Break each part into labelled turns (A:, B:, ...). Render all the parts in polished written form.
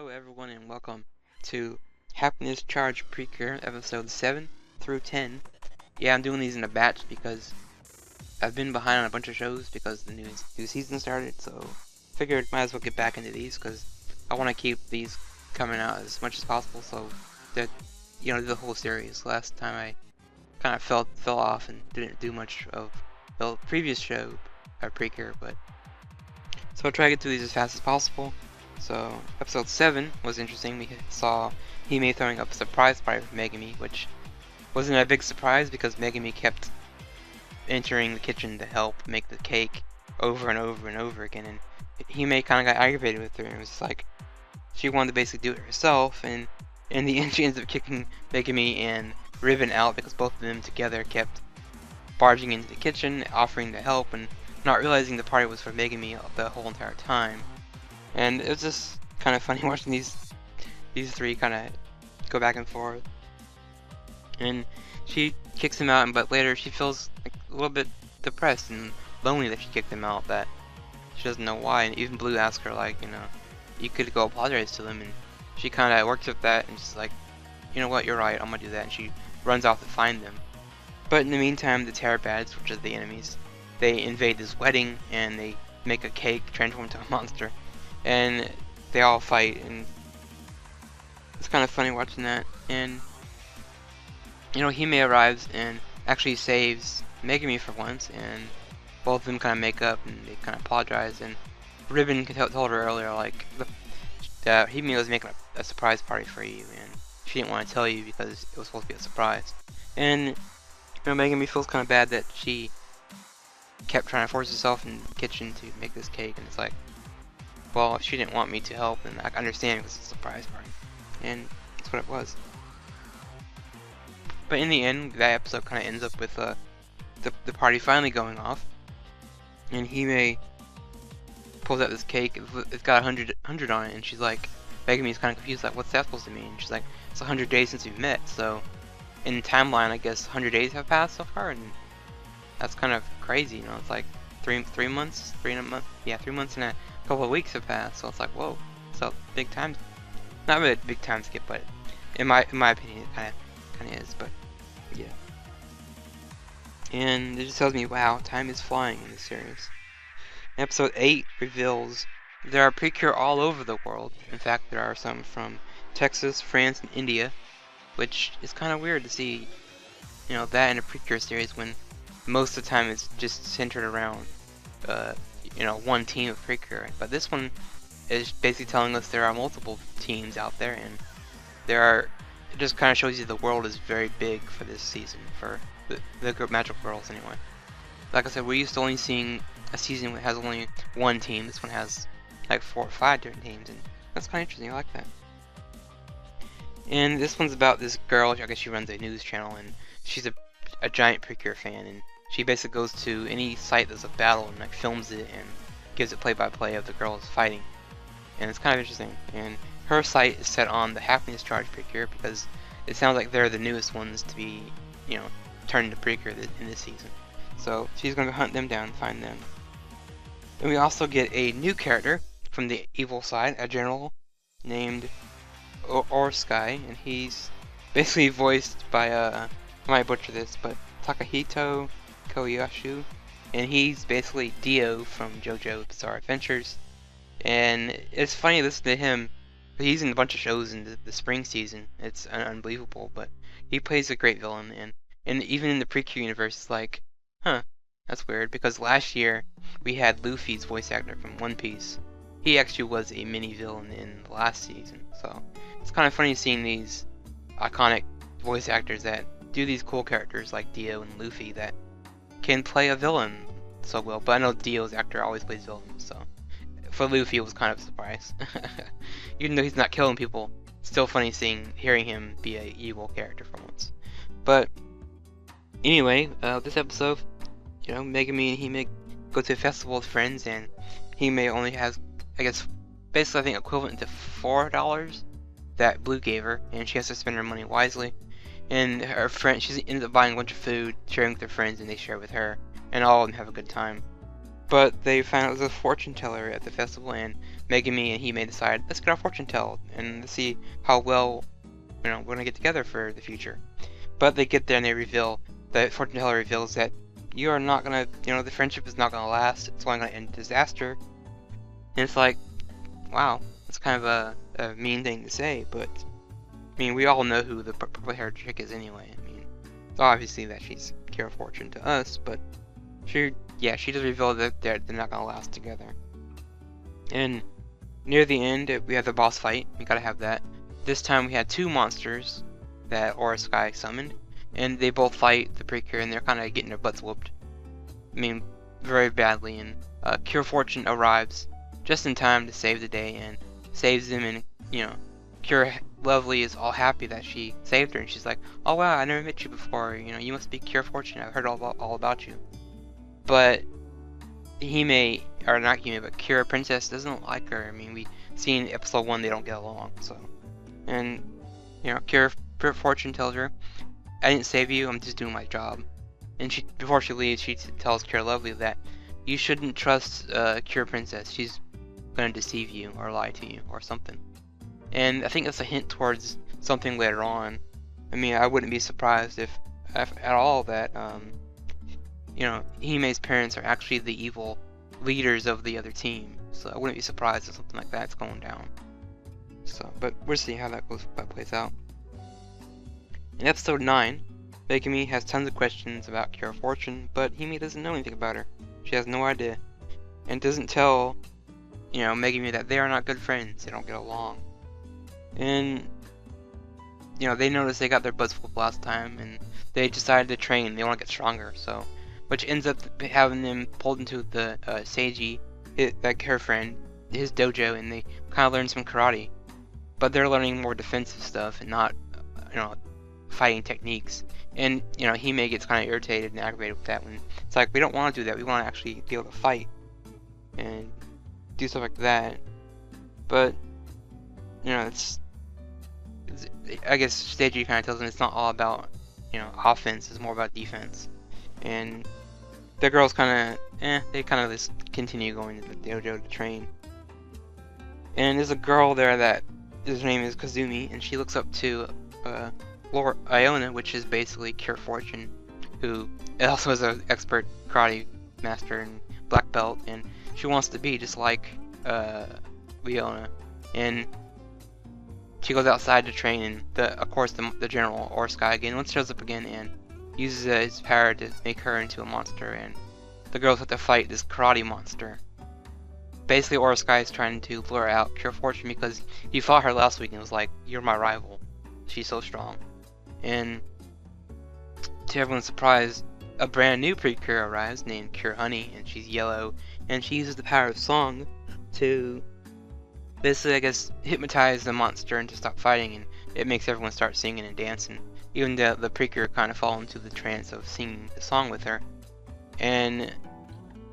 A: Hello everyone and welcome to Happiness Charge Precure episode 7 through 10. Yeah, I'm doing these in a batch because I've been behind on a bunch of shows because the new season started, so figured might as well get back into these because I want to keep these coming out as much as possible so that, the whole series. Last time I kind of fell off and didn't do much of the previous show, Precure, but so I'll try to get through these as fast as possible. So, episode 7 was interesting. We saw Hime throwing up a surprise party for Megami, which wasn't a big surprise because Megami kept entering the kitchen to help make the cake over and over and over again, and Hime kind of got aggravated with her, and it was just like, she wanted to basically do it herself, and in the end she ends up kicking Megami and Ribbon out because both of them together kept barging into the kitchen, offering to help, and not realizing the party was for Megami the whole entire time. And it was just kind of funny watching these three kind of go back and forth. And she kicks him out, but later she feels like a little bit depressed and lonely that she kicked him out, that she doesn't know why. And even Blue asks her, like, you could go apologize to them, and she kind of works with that and just like, you know what, you're right, I'm gonna do that, and she runs off to find them. But in the meantime, the Terror Bads, which are the enemies, they invade this wedding and they make a cake transform into a monster. And they all fight, and it's kind of funny watching that. And Hime arrives and actually saves Megami for once, and both of them kind of make up and they kind of apologize. And Ribbon told her earlier, like, that Hime was making a surprise party for you, and she didn't want to tell you because it was supposed to be a surprise. And Megami feels kind of bad that she kept trying to force herself in the kitchen to make this cake, and it's like, well, if she didn't want me to help, then I understand because it's a surprise party. And that's what it was. But in the end, that episode kind of ends up with the party finally going off. And Hime pulls out this cake. It's got 100 on it, and she's like, Megami's kind of confused, like, what's that supposed to mean? And she's like, it's 100 days since we've met, so in timeline, I guess 100 days have passed so far, and that's kind of crazy, it's like 3 months, 3 months, yeah, 3 months and a couple of weeks have passed, so it's like, whoa, so big time, not really a big time skip, but in my opinion, it kind of is, but yeah. And it just tells me, wow, time is flying in this series. Episode 8 reveals there are Precure all over the world. In fact, there are some from Texas, France, and India, which is kind of weird to see, that in a Precure series when most of the time it's just centered around one team of Precure. But this one is basically telling us there are multiple teams out there, and it just kind of shows you the world is very big for this season, for the Magical Girls anyway. Like I said, we're used to only seeing a season that has only one team. This one has like 4 or 5 different teams, and that's kind of interesting. I like that. And this one's about this girl, I guess she runs a news channel, and she's a giant Precure fan, and she basically goes to any site that's a battle and like films it and gives it play-by-play of the girls fighting. And it's kind of interesting. And her site is set on the Happiness Charge Precure because it sounds like they're the newest ones to be, turned into Precure in this season. So she's going to hunt them down and find them. And we also get a new character from the evil side, a general named Orsky, and he's basically voiced by, I might butcher this, but Takahito Koyashu, and he's basically Dio from JoJo's Bizarre Adventures. And it's funny to listen to him. He's in a bunch of shows in the spring season. It's unbelievable, but he plays a great villain, and even in the Precure universe, it's like, huh, that's weird, because last year we had Luffy's voice actor from One Piece. He actually was a mini villain in the last season, so it's kind of funny seeing these iconic voice actors that do these cool characters like Dio and Luffy that can play a villain so well. But I know Dio's actor always plays villains, so for Luffy it was kind of a surprise. Even though he's not killing people, it's still funny hearing him be a evil character for once. But anyway, this episode, Megami and Hime go to a festival with friends, and Hime only has, I guess, basically I think equivalent to $4 that Blue gave her, and she has to spend her money wisely. And her friend, she ends up buying a bunch of food, sharing with her friends, and they share with her, and all of them have a good time. But they found out it was a fortune teller at the festival, and Megumi and Hime decide, let's get our fortune tell and see how well, we're gonna get together for the future. But they get there and they reveal, the fortune teller reveals that you are not gonna, the friendship is not gonna last. It's only gonna end in disaster. And it's like, wow, that's kind of a mean thing to say, but I mean, we all know who the purple-haired chick is anyway. I mean, it's obviously that she's Kira Fortune to us, but she does reveal that they're not gonna last together. And near the end, we have the boss fight. We gotta have that. This time we had two monsters that Aura Sky summoned, and they both fight the Precure, and they're kind of getting their butts whooped. I mean, very badly. And Cure Fortune arrives just in time to save the day and saves them. And Cure Lovely is all happy that she saved her, and she's like, "Oh wow, I never met you before. You must be Cure Fortune. I've heard all about you." But Hime, or not Hime, but Cure Princess doesn't like her. I mean, we see in episode 1 they don't get along. So, and Cure Fortune tells her, "I didn't save you. I'm just doing my job." And before she leaves, she tells Cure Lovely that you shouldn't trust Cure Princess. She's gonna deceive you or lie to you or something. And I think that's a hint towards something later on. I mean, I wouldn't be surprised if at all that Hime's parents are actually the evil leaders of the other team. So I wouldn't be surprised if something like that's going down. So, but we'll see how that plays out. In episode 9, Megumi has tons of questions about Cure Fortune, but Hime doesn't know anything about her. She has no idea, and doesn't tell, Megumi that they are not good friends. They don't get along, and they notice they got their butts whooped last time, and they decided to train. They want to get stronger, so which ends up having them pulled into the Seiji, her friend, his dojo, and they kind of learn some karate, but they're learning more defensive stuff and not, fighting techniques. And Hime gets kind of irritated and aggravated with that when it's like, we don't want to do that. We want to actually be able to fight and do stuff like that. But it's I guess Seiji kind of tells them it's not all about offense. It's more about defense. And the girls kind of they kind of just continue going to the dojo to train. And there's a girl there that his name is Kazumi, and she looks up to Lord Iona, which is basically Cure Fortune, who also is an expert karate master and black belt, and she wants to be just like Leona. And she goes outside to train, and of course the general Aura Sky again shows up again and uses his power to make her into a monster, and the girls have to fight this karate monster. Basically, Aura Sky is trying to lure out Cure Fortune because he fought her last week and was like, "You're my rival. She's so strong." And to everyone's surprise, a brand new Precure arrives named Cure Honey, and she's yellow, and she uses the power of song to basically, I guess, hypnotize the monster into stop fighting, and it makes everyone start singing and dancing. Even the Precure kind of fall into the trance of singing the song with her. And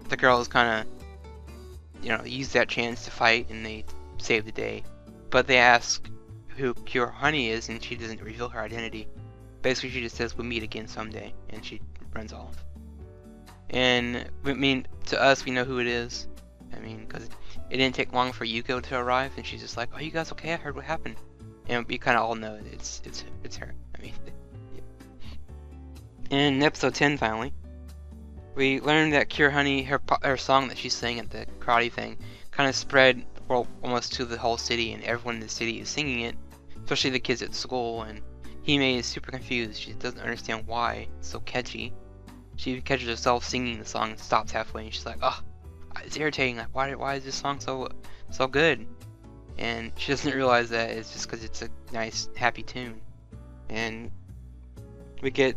A: the girls kind of, use that chance to fight, and they save the day. But they ask who Cure Honey is, and she doesn't reveal her identity. Basically, she just says, "We'll meet again someday," and she runs off. And, I mean, to us, we know who it is. I mean, because it didn't take long for Yuko to arrive, and she's just like, "Oh, you guys okay? I heard what happened." And we kind of all know it's her. I mean, yeah. In episode 10, finally, we learned that Cure Honey, her song that she sang at the karate thing, kind of spread almost to the whole city, and everyone in the city is singing it, especially the kids at school. And Hime is super confused. She doesn't understand why it's so catchy. She catches herself singing the song and stops halfway, and she's like, "Oh, it's irritating. Like, why is this song so good?" And she doesn't realize that it's just because it's a nice, happy tune. And we get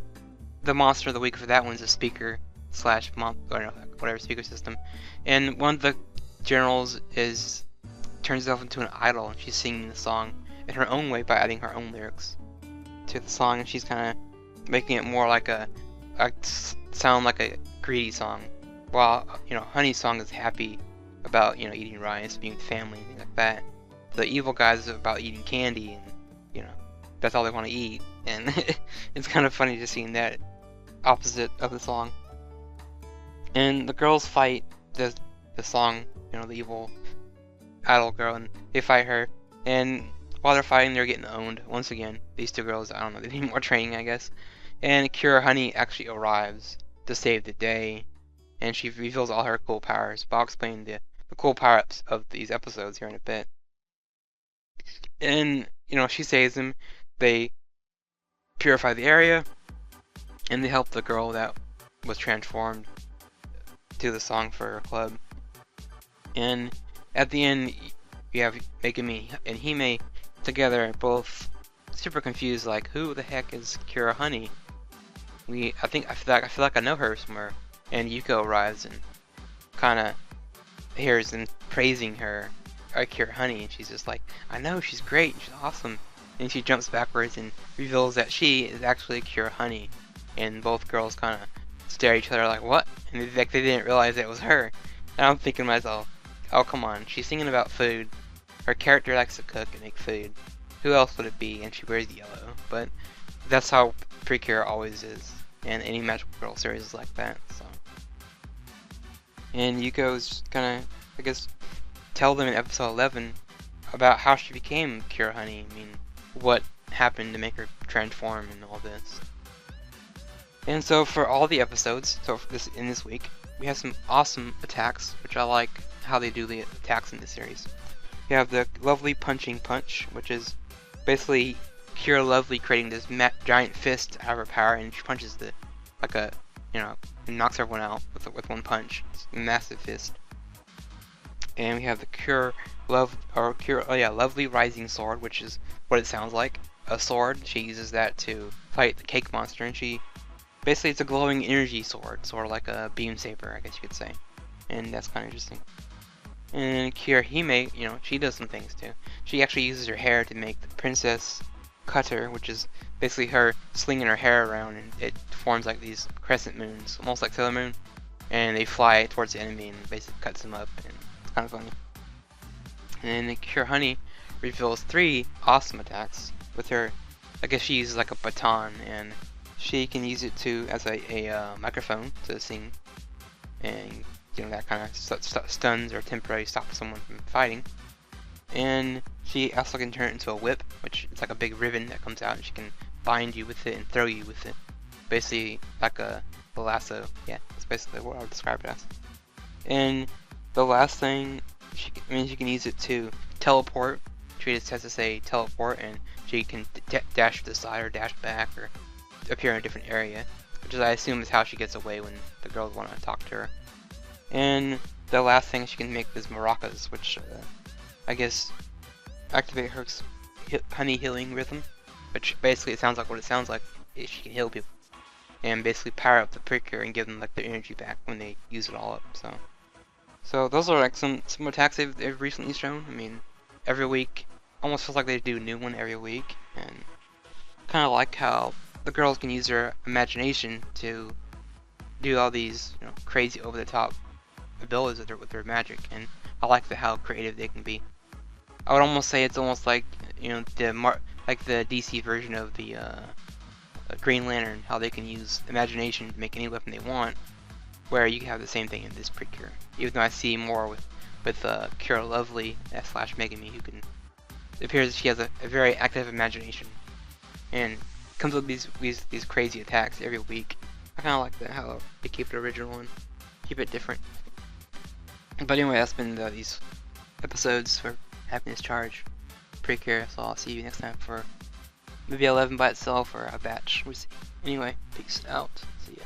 A: the monster of the week for that one's a speaker slash whatever speaker system. And one of the generals turns herself into an idol, and she's singing the song in her own way by adding her own lyrics to the song, and she's kind of making it more like sound like a greedy song, while Honey's song is happy about eating rice, being with family, and things like that. The evil guys are about eating candy, and that's all they want to eat, and it's kind of funny just seeing that opposite of the song. And the girls fight the song, you know, the evil idol girl, and they fight her. And while they're fighting, they're getting owned once again. These two girls, I don't know, they need more training, I guess. And Cure Honey actually arrives to save the day, and she reveals all her cool powers. But I'll explain the cool power-ups of these episodes here in a bit. And you know, she saves them. They purify the area, and they help the girl that was transformed to the song for her club. And at the end, you have Megumi and Hime together, both super confused, like, who the heck is Cure Honey? I feel like I know her somewhere. And Yuko arrives and kind of hears and praising her, Cure Honey, and she's just like, I know, she's great, she's awesome. And she jumps backwards and reveals that she is actually Cure Honey. And both girls kind of stare at each other like, what? And they didn't realize it was her. And I'm thinking to myself, oh, come on, she's singing about food. Her character likes to cook and make food. Who else would it be? And she wears yellow. But that's how Precure always is. And any Magical Girl series is like that, so. And Yuko's gonna, I guess, tell them in episode 11 about how she became Cure Honey. I mean, what happened to make her transform and all this. And so for all the episodes, in this week, we have some awesome attacks, which I like how they do the attacks in this series. You have the Lovely Punching Punch, which is basically Cure Lovely creating this giant fist out of her power, and she punches and knocks everyone out with one punch. It's a massive fist. And we have the Lovely Rising Sword, which is what it sounds like, a sword. She uses that to fight the cake monster, and basically it's a glowing energy sword, sort of like a beam saber, I guess you could say. And that's kind of interesting. And Cure Hime, you know, she does some things too. She actually uses her hair to make the Princess Cutter, which is basically her slinging her hair around, and it forms like these crescent moons, almost like Sailor Moon, and they fly towards the enemy and basically cuts them up, and it's kind of funny. And then Cure Honey reveals 3 awesome attacks with her. I guess she uses like a baton, and she can use it as a microphone to sing, and you know, that kind of stuns or temporarily stops someone from fighting. And she also can turn it into a whip, which is like a big ribbon that comes out, and she can bind you with it and throw you with it. Basically like a lasso. Yeah, that's basically what I would describe it as. And the last thing, she can use it to teleport. She just has to say teleport, and she can dash to the side or dash back or appear in a different area, which is, I assume, is how she gets away when the girls want to talk to her. And the last thing she can make is maracas, which I guess activate her honey healing rhythm, which basically it sounds like what it sounds like. She can heal people and basically power up the Precure and give them like their energy back when they use it all up. So those are like some attacks they've recently shown. I mean, every week almost feels like they do a new one every week, and kind of like how the girls can use their imagination to do all these, you know, crazy over the top abilities with their magic, and I like how creative they can be. I would almost say it's almost like, you know, like the DC version of the Green Lantern, how they can use imagination to make any weapon they want, where you have the same thing in this Precure. Even though I see more with Cure Lovely / Megumi, who it appears that she has a very active imagination and comes with these crazy attacks every week. I kind of like that, how they keep it original and keep it different. But anyway, that's been these episodes for Happiness Charge Precure, so I'll see you next time for maybe 11 by itself or a batch. We'll see. Anyway, peace out. See ya.